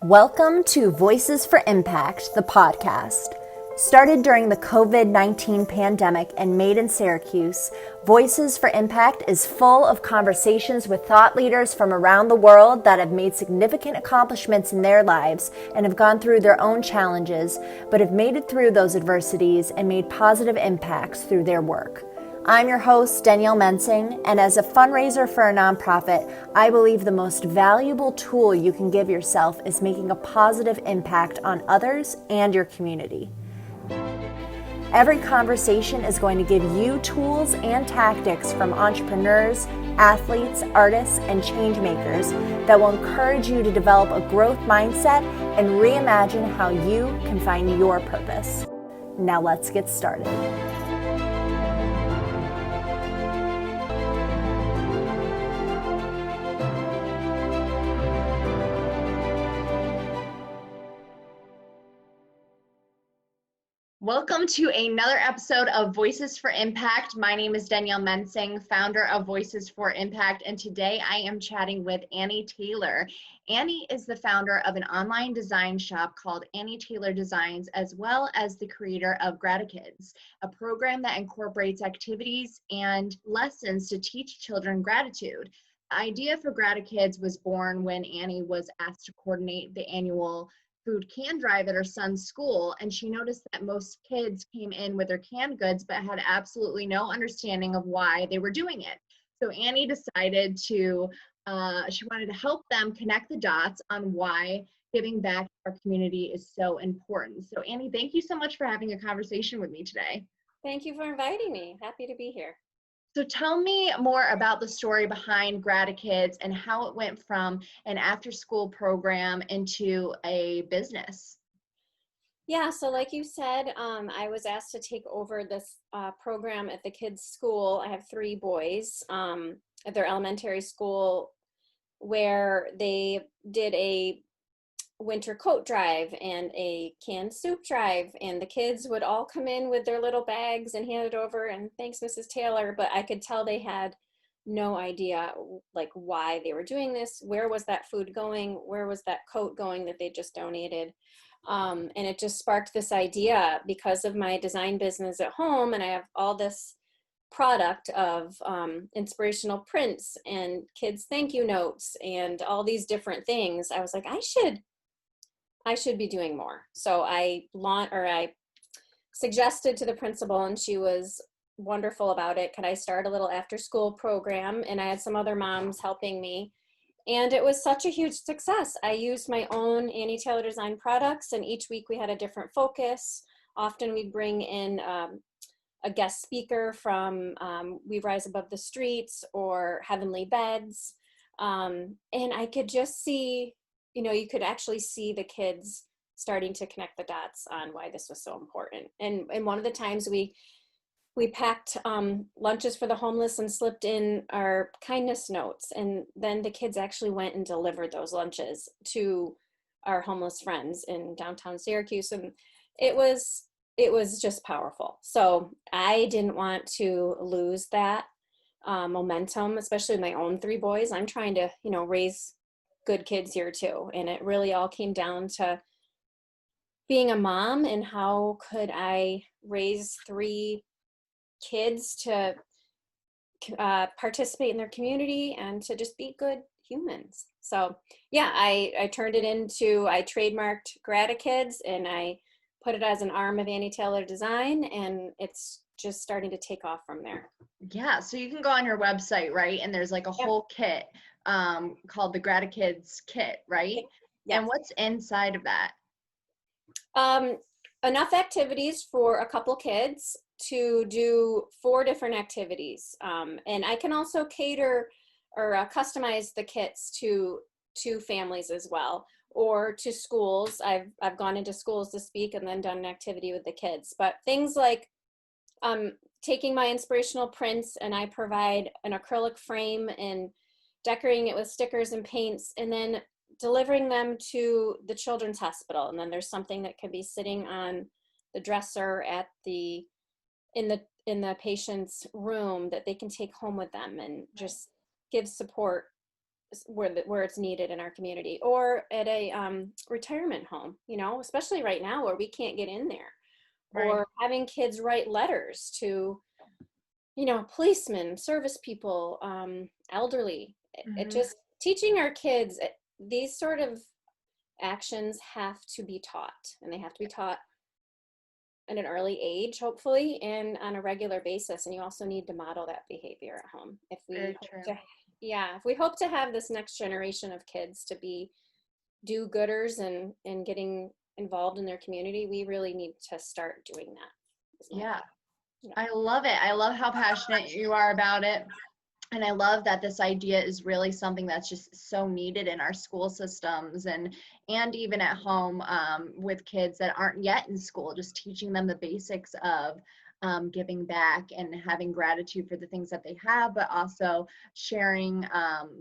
Welcome to Voices for Impact, the podcast. Started during the COVID-19 pandemic and made in Syracuse, Voices for Impact is full of conversations with thought leaders from around the world that have made significant accomplishments in their lives and have gone through their own challenges, but have made it through those adversities and made positive impacts through their work. I'm your host, Danielle Mensing, and as a fundraiser for a nonprofit, I believe the most valuable tool you can give yourself is making a positive impact on others and your community. Every conversation is going to give you tools and tactics from entrepreneurs, athletes, artists, and change makers that will encourage you to develop a growth mindset and reimagine how you can find your purpose. Now let's get started. Welcome to another episode of Voices for Impact. My name is Danielle Mensing, founder of Voices for Impact, and today I am chatting with Annie Taylor. Annie is the founder of an online design shop called Annie Taylor Designs, as well as the creator of Gratikids, a program that incorporates activities and lessons to teach children gratitude. The idea for Gratikids was born when Annie was asked to coordinate the annual food can drive at her son's school, and she noticed that most kids came in with their canned goods but had absolutely no understanding of why they were doing it. So Annie decided to she wanted to help them connect the dots on why giving back to our community is so important. So Annie, thank you so much for having a conversation with me today. Thank you for inviting me. Happy to be here. So tell me more about the story behind Gratikids and how it went from an after-school program into a business. Yeah, so like you said, I was asked to take over this program at the kids' school. I have three boys at their elementary school where they did a winter coat drive and a canned soup drive, and the kids would all come in with their little bags and hand it over, and thanks, Mrs. Taylor, but I could tell they had no idea like why they were doing this. Where was that food going? Where was that coat going that they just donated? And it just sparked this idea because of my design business at home, and I have all this product of inspirational prints and kids thank you notes and all these different things. I was like, I should be doing more. So I suggested to the principal, and she was wonderful about it. Could I start a little after school program? And I had some other moms helping me. And it was such a huge success. I used my own Annie Taylor Design products, and each week we had a different focus. Often we'd bring in a guest speaker from We Rise Above the Streets or Heavenly Beds. And I could just see, you could actually see the kids starting to connect the dots on why this was so important. And one of the times we packed lunches for the homeless and slipped in our kindness notes. And then the kids actually went and delivered those lunches to our homeless friends in downtown Syracuse. And it was just powerful. So I didn't want to lose that momentum, especially with my own three boys. I'm trying to, raise good kids here too. And it really all came down to being a mom and how could I raise three kids to participate in their community and to just be good humans. So yeah, I turned it into, I trademarked Gratikids and I put it as an arm of Annie Taylor Design, and it's just starting to take off from there. Yeah, so you can go on your website, right? And there's like a whole kit called the Gratikids Kit, right? Yes. And what's inside of that? Enough activities for a couple kids to do 4 different activities. And I can also cater or customize the kits to families as well, or to schools. I've gone into schools to speak and then done an activity with the kids. But things like taking my inspirational prints and I provide an acrylic frame and decorating it with stickers and paints, and then delivering them to the children's hospital. And then there's something that could be sitting on the dresser at in the patient's room that they can take home with them and just give support where it's needed in our community, or at a retirement home, especially right now where we can't get in there, Right. or having kids write letters to, policemen, service people, elderly. It Hmm. just teaching our kids these sort of actions have to be taught, and they have to be taught at an early age, hopefully, and on a regular basis. And you also need to model that behavior at home. If we Very hope true. to, yeah, if we hope to have this next generation of kids to be do-gooders and getting involved in their community, we really need to start doing that. Yeah. Yeah. I love it. I love how passionate you are about it. And I love that this idea is really something that's just so needed in our school systems and even at home with kids that aren't yet in school, just teaching them the basics of giving back and having gratitude for the things that they have, but also sharing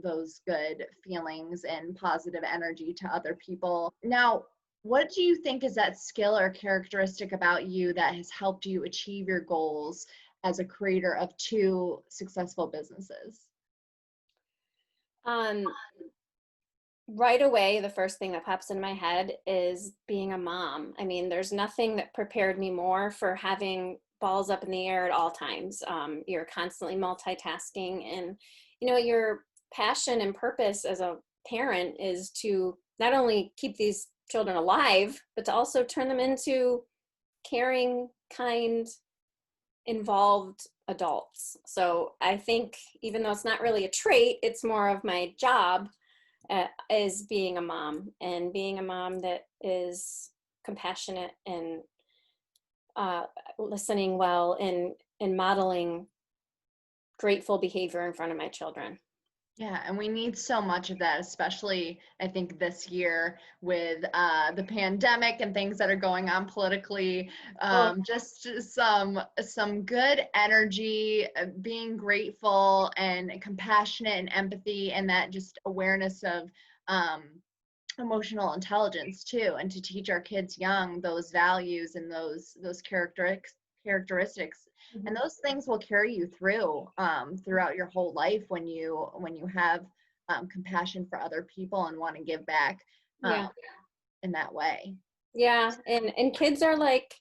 those good feelings and positive energy to other people. Now, what do you think is that skill or characteristic about you that has helped you achieve your goals as a creator of two successful businesses? Um, right away, the first thing that pops in my head is being a mom. I mean, there's nothing that prepared me more for having balls up in the air at all times. You're constantly multitasking, and your passion and purpose as a parent is to not only keep these children alive, but to also turn them into caring, kind, involved adults. So I think even though it's not really a trait, it's more of my job, is being a mom, and being a mom that is compassionate and listening well, and modeling grateful behavior in front of my children. Yeah, and we need so much of that, especially I think this year with the pandemic and things that are going on politically. Oh, Just some good energy, being grateful and compassionate and empathy, and that just awareness of um, emotional intelligence too, and to teach our kids young those values and those characteristics, and mhm. those things will carry you through throughout your whole life when you have compassion for other people and want to give back Yeah, um, in that way. yeah, and kids are like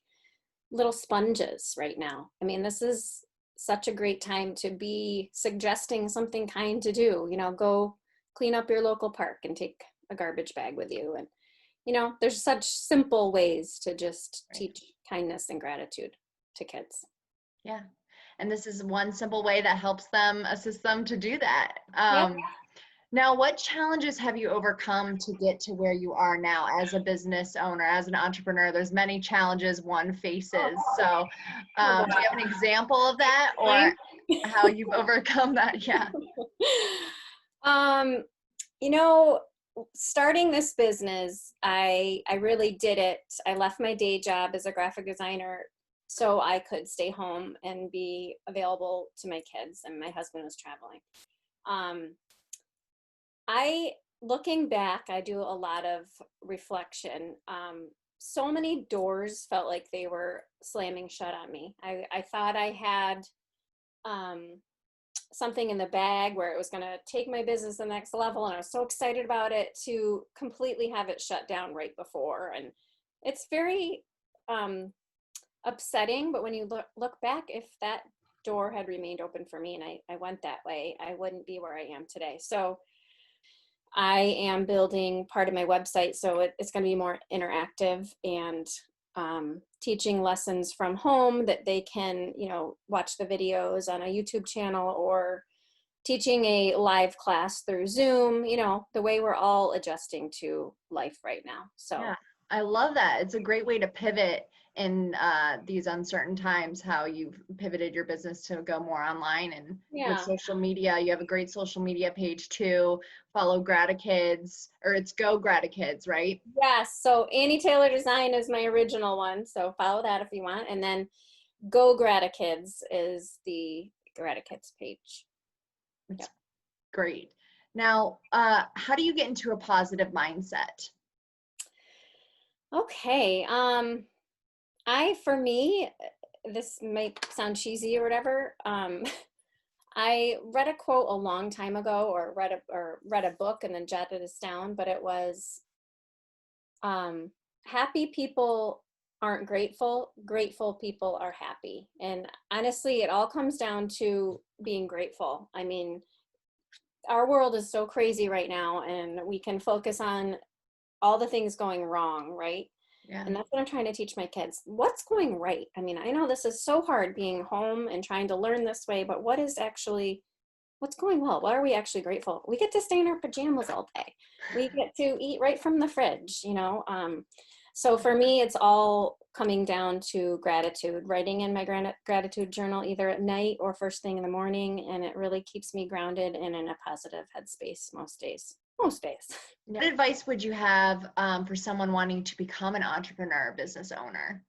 little sponges right now. I mean, this is such a great time to be suggesting something kind to do. Go clean up your local park and take a garbage bag with you. And, there's such simple ways to just Right. teach kindness and gratitude to kids. Yeah, and this is one simple way that helps them assist them to do that. Yep. Now, what challenges have you overcome to get to where you are now as a business owner, as an entrepreneur? There's many challenges one faces. So, Oh, do you have an example of that or boy. how you've overcome that? Yeah. um, you know, starting this business, I really did it. I left my day job as a graphic designer so I could stay home and be available to my kids, and my husband was traveling. Um, I Looking back, I do a lot of reflection. So many doors felt like they were slamming shut on me. I thought I had um, something in the bag where it was going to take my business to the next level, and I was so excited about it, to completely have it shut down right before. And it's very um, upsetting, but when you look back, if that door had remained open for me and I went that way, I wouldn't be where I am today. So I am building part of my website, so it's going to be more interactive, and teaching lessons from home that they can, watch the videos on a YouTube channel, or teaching a live class through Zoom, the way we're all adjusting to life right now. Yeah, So, I love that. It's a great way to pivot in these uncertain times, how you've pivoted your business to go more online and with yeah. social media. You have a great social media page too. Follow Gratikids, or it's Go Gratikids, right? Yes. So Annie Taylor Design is my original one. So follow that if you want. And then Go Gratikids is the Gratikids page. It's Yep. great. Now, how do you get into a positive mindset? Okay. For me, this might sound cheesy or whatever. I read a quote a long time ago, or read a book and then jotted this down, but it was, um, happy people aren't grateful, grateful people are happy. And honestly, it all comes down to being grateful. I mean, our world is so crazy right now, and we can focus on all the things going wrong, right? Yeah. And that's what I'm trying to teach my kids. What's going right? I mean, I know this is so hard being home and trying to learn this way, but what's going well? What are we actually grateful? We get to stay in our pajamas all day. We get to eat right from the fridge, you know? So for me, it's all coming down to gratitude, writing in my gratitude journal either at night or first thing in the morning. And it really keeps me grounded and in a positive headspace most days. Most days. What advice would you have for someone wanting to become an entrepreneur, business owner?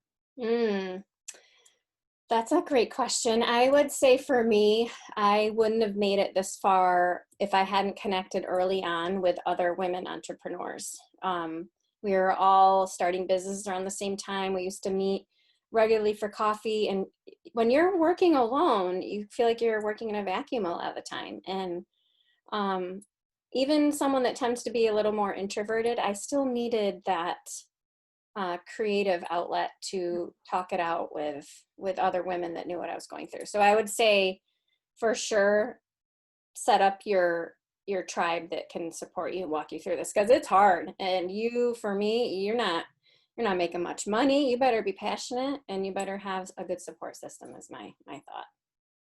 That's a great question. I would say for me, I wouldn't have made it this far if I hadn't connected early on with other women entrepreneurs. We were all starting businesses around the same time. We used to meet regularly for coffee. And when you're working alone, you feel like you're working in a vacuum a lot of the time. And even someone that tends to be a little more introverted, I still needed that creative outlet to talk it out with other women that knew what I was going through. So I would say for sure set up your tribe that can support you and walk you through this, because it's hard. And for me, you're not making much money. You better be passionate and you better have a good support system is my thought.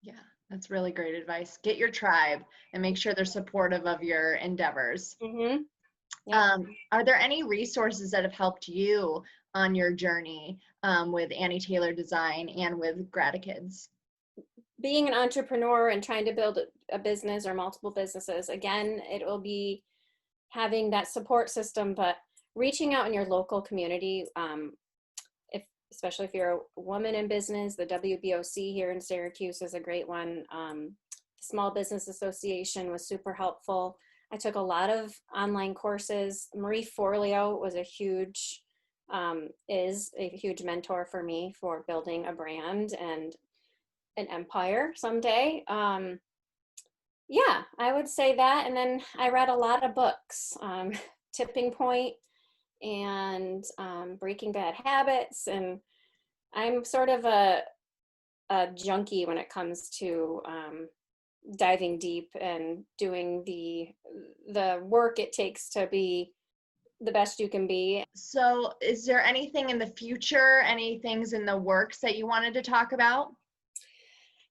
Yeah, that's really great advice. Get your tribe and make sure they're supportive of your endeavors. Mm-hmm. Yep. Are there any resources that have helped you on your journey with Annie Taylor Design and with Gratikids? Being an entrepreneur and trying to build a business or multiple businesses, again, it will be having that support system, but reaching out in your local community, especially if you're a woman in business. The WBOC here in Syracuse is a great one. The Small Business Association was super helpful. I took a lot of online courses. Marie Forleo was is a huge mentor for me for building a brand and an empire someday. Yeah, I would say that. And then I read a lot of books, Tipping Point and Breaking Bad Habits. And I'm sort of a junkie when it comes to diving deep and doing the work it takes to be the best you can be. So is there anything in the future, any things in the works that you wanted to talk about?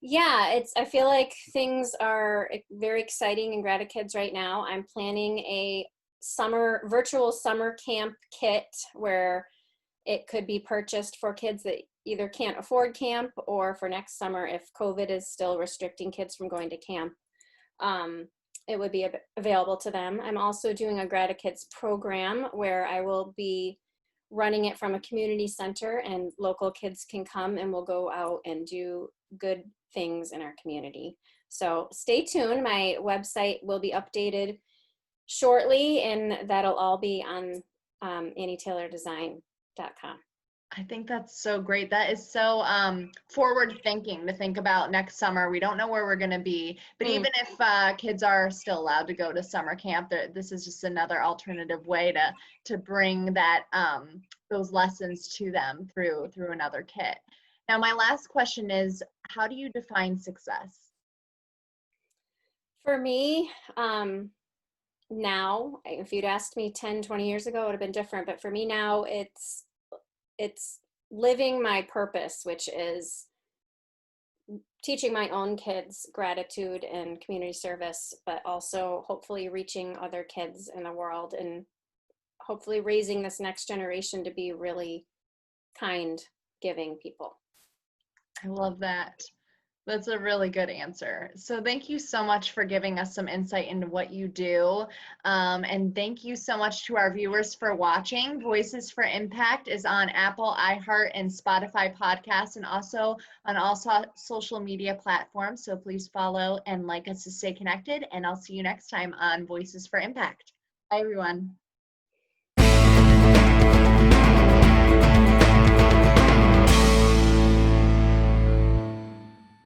Yeah, I feel like things are very exciting in Gratikids right now. I'm planning a virtual summer camp kit where it could be purchased for kids that either can't afford camp, or for next summer if COVID is still restricting kids from going to camp. It would be available to them. I'm also doing a Gratikids program where I will be running it from a community center, and local kids can come and we'll go out and do good things in our community. So stay tuned. My website will be updated shortly, and that'll all be on annietaylordesign.com. I think that's so great. That is so forward thinking to think about next summer. We don't know where we're going to be, but even if kids are still allowed to go to summer camp, this is just another alternative way to bring that those lessons to them through another kit. Now, my last question is, how do you define success? For me, now, if you'd asked me 10, 20 years ago, it would have been different. But for me now, it's living my purpose, which is teaching my own kids gratitude and community service, but also hopefully reaching other kids in the world and hopefully raising this next generation to be really kind, giving people. I love that. That's a really good answer. So thank you so much for giving us some insight into what you do. And thank you so much to our viewers for watching. Voices for Impact is on Apple, iHeart, and Spotify podcasts, and also on all social media platforms. So please follow and like us to stay connected. And I'll see you next time on Voices for Impact. Bye, everyone.